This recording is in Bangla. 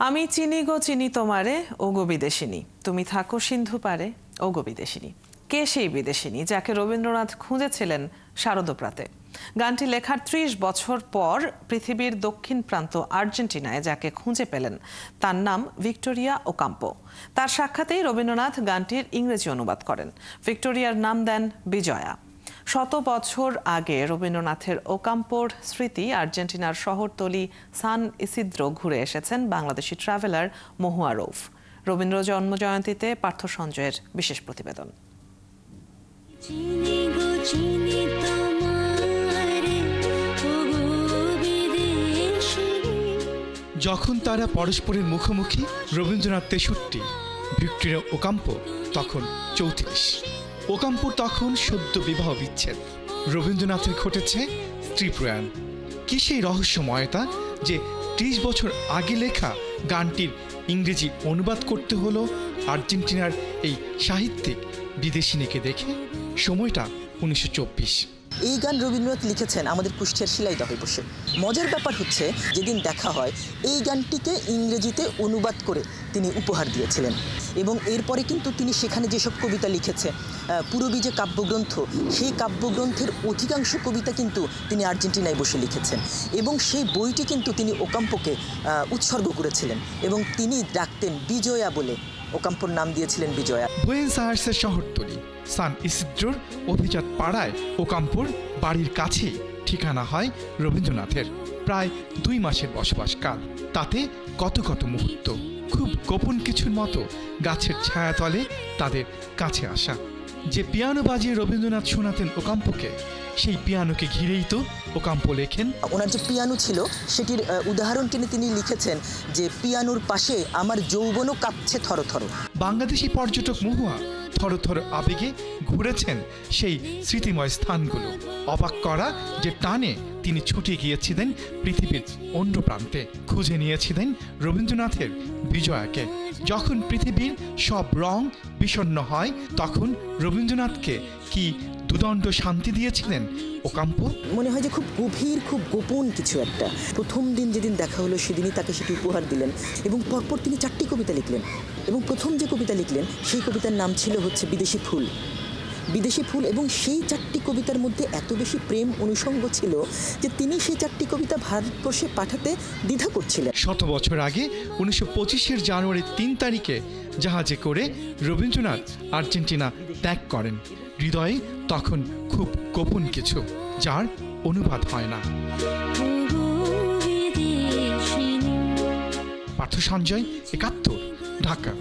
আমি চিনি গো চিনি তোমারে ওগো বিদেশিনী, তুমি থাকো সিন্ধু পারে ওগো বিদেশিনী। কে সেই বিদেশিনী যাকে রবীন্দ্রনাথ খুঁজেছিলেন শারদপ্রাতে? গানটি লেখার ৩০ বছর পর পৃথিবীর দক্ষিণ প্রান্ত আর্জেন্টিনায় যাকে খুঁজে পেলেন তার নাম ভিক্টোরিয়া ওকাম্পো। তার সাক্ষাতেই রবীন্দ্রনাথ গানটির ইংরেজি অনুবাদ করেন। ভিক্টোরিয়ার নাম দেন বিজয়া। ১০০ বছর আগে রবীন্দ্রনাথের ওকাম্পোর স্মৃতি আর্জেন্টিনার শহরতলি সান ইসিদ্রো ঘুরে এসেছেন বাংলাদেশি ট্রাভেলার মহুয়া রৌফ। রবীন্দ্র জন্মজয়ন্তীতে পার্থ সঞ্জয়ের বিশেষ প্রতিবেদন। যখন তারা পরস্পরের মুখোমুখি, রবীন্দ্রনাথ ৬৩, ভিক্টোরিয়া ওকাম্পো তখন ৩৪। ওকাম্পোর তখন সদ্য বিবাহ বিচ্ছেদ, রবীন্দ্রনাথের ঘটেছে স্ত্রী প্রয়াণ। কি সেই রহস্যময়তা যে ৩০ বছর আগে লেখা গানটির ইংরেজি অনুবাদ করতে হলো আর্জেন্টিনার এই সাহিত্যিক বিদেশিনীকে দেখে? সময়টা ১৯২৪। এই গান রবীন্দ্রনাথ লিখেছেন আমাদের কুষ্টিয়ার শিলাইদহে বসে। মজার ব্যাপার হচ্ছে, যেদিন দেখা হয় এই গানটিকে ইংরেজিতে অনুবাদ করে তিনি উপহার দিয়েছিলেন, এবং এরপরে কিন্তু তিনি সেখানে যেসব কবিতা লিখেছে, পুরবী যে কাব্যগ্রন্থ, সেই কাব্যগ্রন্থের অধিকাংশ কবিতা কিন্তু তিনি আর্জেন্টিনায় বসে লিখেছেন, এবং সেই বইটি কিন্তু তিনি ওকাম্পোকে উৎসর্গ করেছিলেন, এবং তিনি ডাকতেন বিজয়া বলে। ওকাম্পোর নাম দিয়েছিলেন বিজয়া। বুয়েনোস আয়ার্সের শহরতলি সান ইসিদ্রোর অভিজাত পাড়ায় ওকাম্পোর বাড়ির কাছেই ঠিকানা হয় রবীন্দ্রনাথের। প্রায় ২ মাসের বসবাসকাল, তাতে কত কত মুহূর্ত, খুব গোপন কিছুর মতো গাছের ছায়াতলে তাদের কাছে আসা। যে পিয়ানো বাজিয়ে রবীন্দ্রনাথ শোনাতেন ওকাম্পোকে, সেই পিয়ানোকে ঘিরেই তো ওকাম্পো লেখেন। ওনার যে পিয়ানো ছিল সেটির উদাহরণ টেনে তিনি লিখেছেন যে পিয়ানোর পাশে আমার যৌবনও কাঁপছে থর থর। বাংলাদেশি পর্যটক মহুয়া থরথর আবেগে ঘুরেছেন সেই স্মৃতিময় স্থানগুলো। অবাক করা যে টানে তিনি ছুটে গিয়েছিলেন পৃথিবীর অন্য প্রান্তে, খুঁজে নিয়েছিলেন রবীন্দ্রনাথের বিজয়াকে। যখন পৃথিবীর সব রং বিষণ্ণ হয়, তখন রবীন্দ্রনাথকে কি দুদণ্ড শান্তি দিয়েছিলেন ওকাম্পো? মনে হয় যে খুব গভীর, খুব গোপন কিছু একটা। প্রথম দিন যেদিন দেখা হলো সেদিনই তাকে সেটি উপহার দিলেন, এবং পরপর তিনি ৪টি কবিতা লিখলেন, এবং প্রথম যে কবিতা লিখলেন সেই কবিতার নাম ছিল হচ্ছে বিদেশি ফুল। বিদেশি ফুল, এবং সেই ৪টি কবিতার মধ্যে এত বেশি প্রেম অনুষঙ্গ ছিল যে তিনি সেই ৪টি কবিতা ভারতবর্ষে পাঠাতে দ্বিধা করছিলেন। ১০০ বছর আগে ১৯২৫ জানুয়ারি ৩ তারিখে জাহাজে করে রবীন্দ্রনাথ আর্জেন্টিনা ত্যাগ করেন। হৃদয়ে তখন খুব গোপন কিছু, যার অনুবাদ হয় না। পার্থ সঞ্জয়, ৭১, ঢাকা।